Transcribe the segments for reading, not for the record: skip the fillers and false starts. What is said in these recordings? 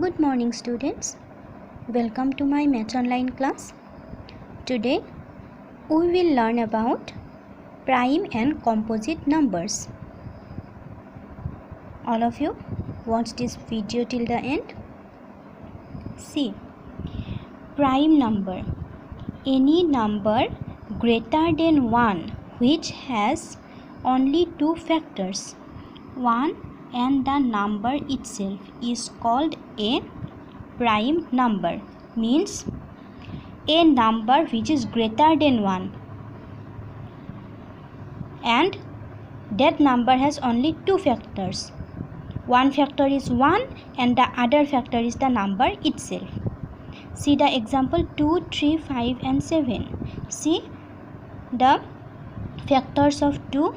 Good morning students. Welcome to my Maths online class. Today we will learn about prime and composite numbers. All of you watch this video till the end. See, prime number. Any number greater than 1 which has only two factors, 1 and the number itself, is called a prime number. Means a number which is greater than 1 and that number has only two factors. One factor is 1 and the other factor is the number itself. See the example 2, 3, 5 and 7. See the factors of 2.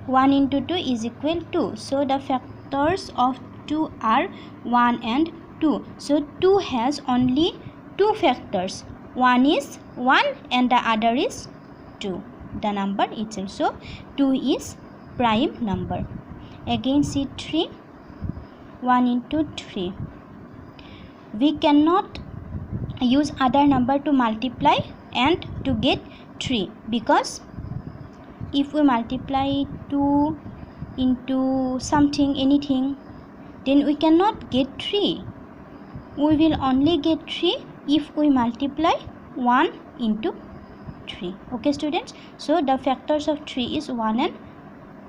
1 into 2 is equal to. So the factors of 2 are 1 and 2. So 2 has only two factors. One is 1 and the other is 2. The number itself. So 2 is prime number. Again see 3. 1 into 3. We cannot use other number to multiply and to get 3, because if we multiply 2 into something, anything, then we cannot get 3. We will only get 3 if we multiply 1 into 3. Okay students, so the factors of 3 is 1 and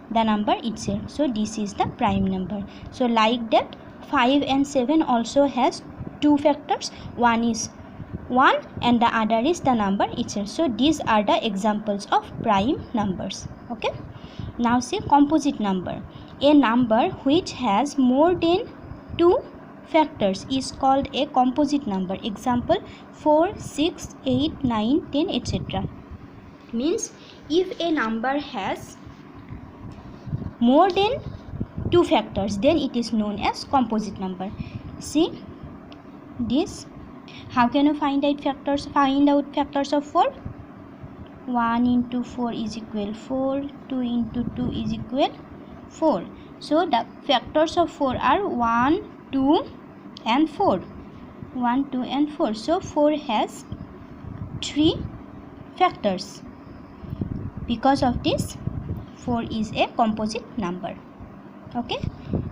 the number itself. So this is the prime number. So like that 5 and 7 also has two factors. One is 1 and the other is the number itself. So these are the examples of prime numbers. Okay, now see composite number. A number which has more than two factors is called a composite number. Example 4, 6, 8, 9, 10, etc. Means if a number has more than two factors, then it is known as composite number. See this. How can you find out factors? Find out factors of 4. 1 into 4 is equal 4. 2 into 2 is equal 4. So the factors of 4 are 1, 2 and 4. 1, 2 and 4. So 4 has 3 factors. Because of this, 4 is a composite number. Okay,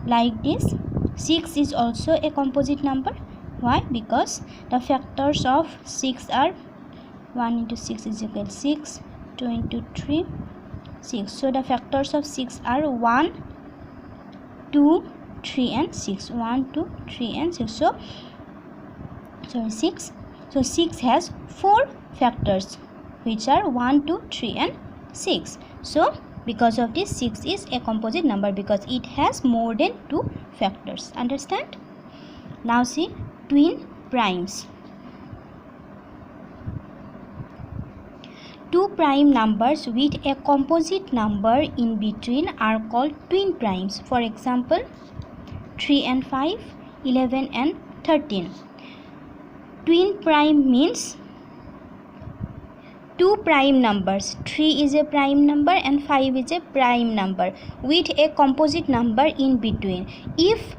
like this 6 is also a composite number. Why? Because the factors of 6 are 1 into 6 is equal 6, 2 into 3, 6. So the factors of 6 are 1, 2, 3 and 6. 1, 2, 3 and 6. So 6. So 6 has 4 factors which are 1, 2, 3 and 6. So because of this, 6 is a composite number because it has more than two factors. Understand? Now see twin primes. Two prime numbers with a composite number in between are called twin primes. For example 3 and 5, 11 and 13. Twin prime means two prime numbers. 3 is a prime number and 5 is a prime number with a composite number in between. If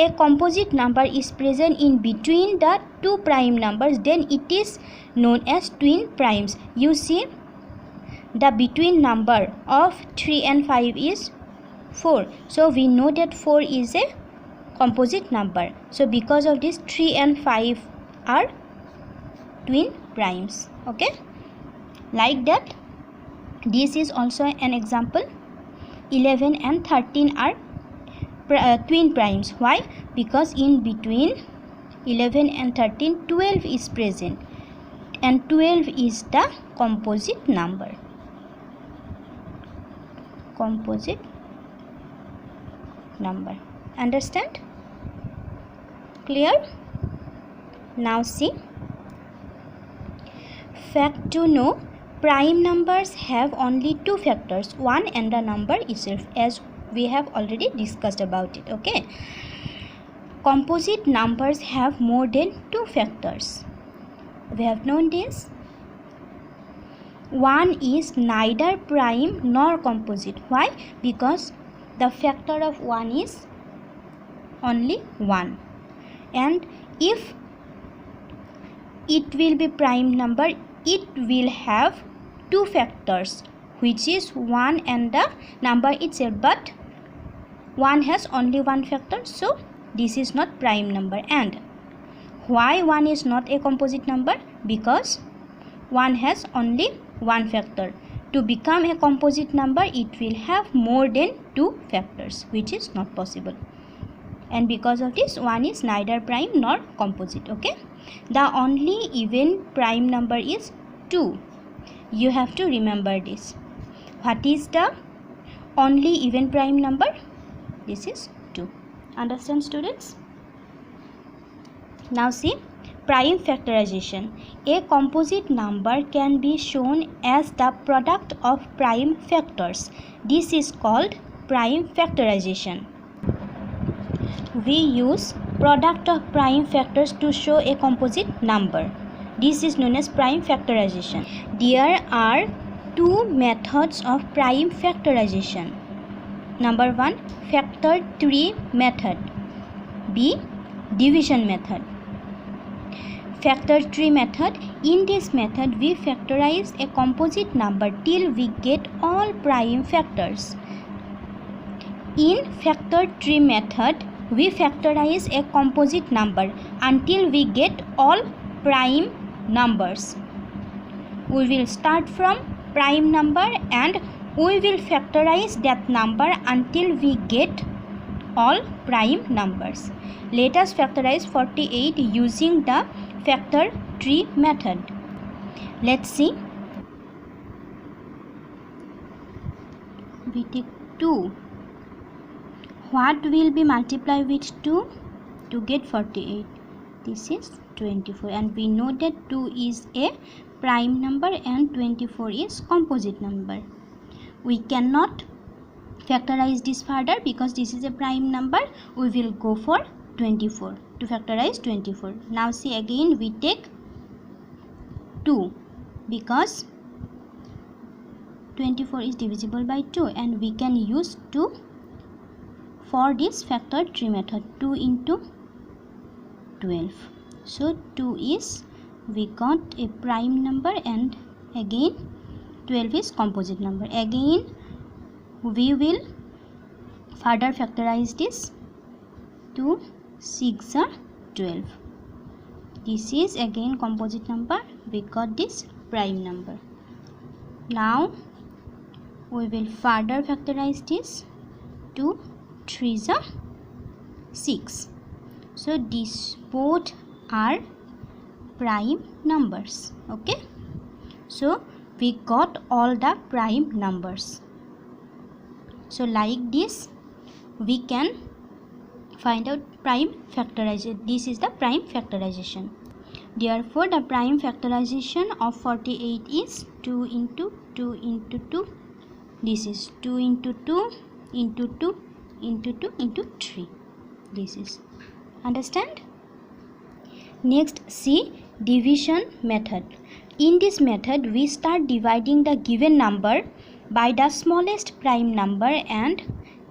a composite number is present in between the two prime numbers, then it is known as twin primes. You see the between number of 3 and 5 is 4. So we know that 4 is a composite number. So because of this, 3 and 5 are twin primes. Okay, like that this is also an example. 11 and 13 are twin primes. Why? Because in between 11 and 13 12 is present and 12 is the composite number. Composite number. Understand? Clear? Now see, fact to know, prime numbers have only two factors, 1 and the number itself, as we have already discussed about it. Okay, composite numbers have more than two factors. We have known this. 1 is neither prime nor composite. Why? Because the factor of 1 is only 1. And if it will be prime number, it will have 2 factors, which is 1 and the number itself, but 1 has only 1 factor, so this is not prime number. And why 1 is not a composite number? Because 1 has only 1 factor. To become a composite number, it will have more than 2 factors, which is not possible. And because of this, 1 is neither prime nor composite. Okay, the only even prime number is 2. You have to remember this. What is the only even prime number? This is 2. Understand, students? Now see, prime factorization. A composite number can be shown as the product of prime factors. This is called prime factorization. We use product of prime factors to show a composite number. This is known as prime factorization. There are 2 methods of prime factorization. Number 1, factor tree method. B, division method. Factor tree method. In this method, we factorize a composite number till we get all prime factors. In factor tree method, we factorize a composite number until we get all prime numbers. We will start from prime number and we will factorize that number until we get all prime numbers. Let us factorize 48 using the factor tree method. Let's see. We take 2. What will be multiplied with 2 to get 48? This is 24, and we know that 2 is a prime number and 24 is composite number. We cannot factorize this further because this is a prime number. We will go for 24 to factorize 24. Now see, again we take 2 because 24 is divisible by 2 and we can use 2 for this factor tree method. 2 into 12. So 2 is, we got a prime number, and again 12 is composite number. Again we will further factorize this. 2 6 are 12. This is again composite number. We got this prime number. Now we will further factorize this. 2 3s are 6. So these both are prime numbers. Okay, so we got all the prime numbers. So like this we can find out prime factorization. This is the prime factorization. Therefore the prime factorization of 48 is 2 into 2 into 2. This is 2 into 2 into 2 into 2 into 3. This is, understand? Next, see division method. In this method we start dividing the given number by the smallest prime number and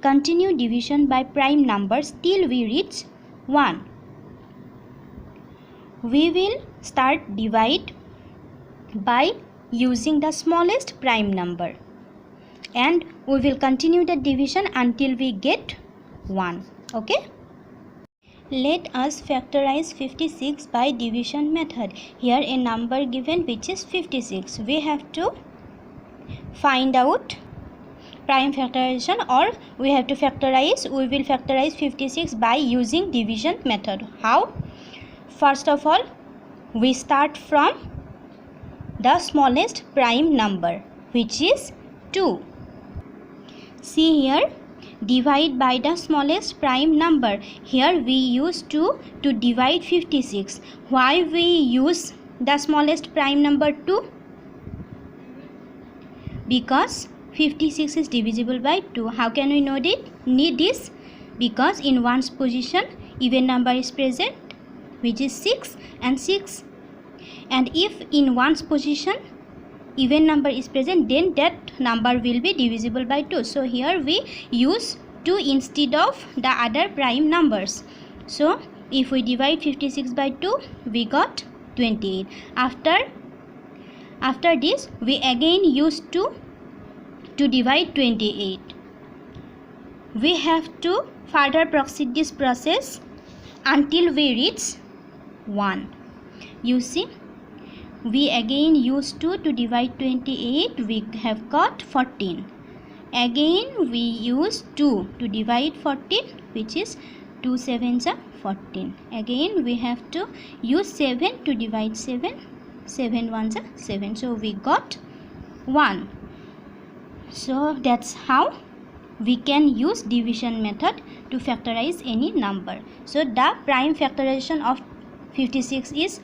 continue division by prime numbers till we reach 1. We will start divide by using the smallest prime number and we will continue the division until we get 1. Okay, let us factorize 56 by division method. Here a number given which is 56. We have to find out prime factorization, or we have to factorize. We will factorize 56 by using division method. How? First of all, we start from the smallest prime number which is 2. See here, divide by the smallest prime number. Here we use 2 to divide 56. Why we use the smallest prime number 2? Because 56 is divisible by 2. How can we know this? Because in one's position even number is present which is 6 and 6, and if in one's position even number is present, then that number will be divisible by 2. So here we use 2 instead of the other prime numbers. So if we divide 56 by 2, we got 28. After this, we again use 2 to divide 28. We have to further proceed this process until we reach 1. You see, we again use 2 to divide 28. We have got 14. Again we use 2 to divide 14, which is 2 7s are 14. Again we have to use 7 to divide 7. 7 1s are 7. So we got 1. So that's how we can use division method to factorize any number. So the prime factorization of 56 is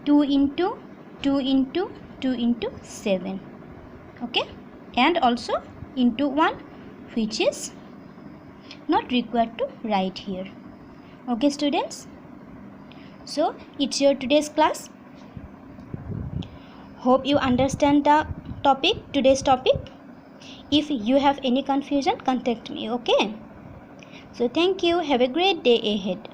2 into 2 into 2 into 7. Okay, and also into 1, which is not required to write here. Okay students, so it's your today's class. Hope you understand the today's topic. If you have any confusion, contact me. Okay, so thank you. Have a great day ahead.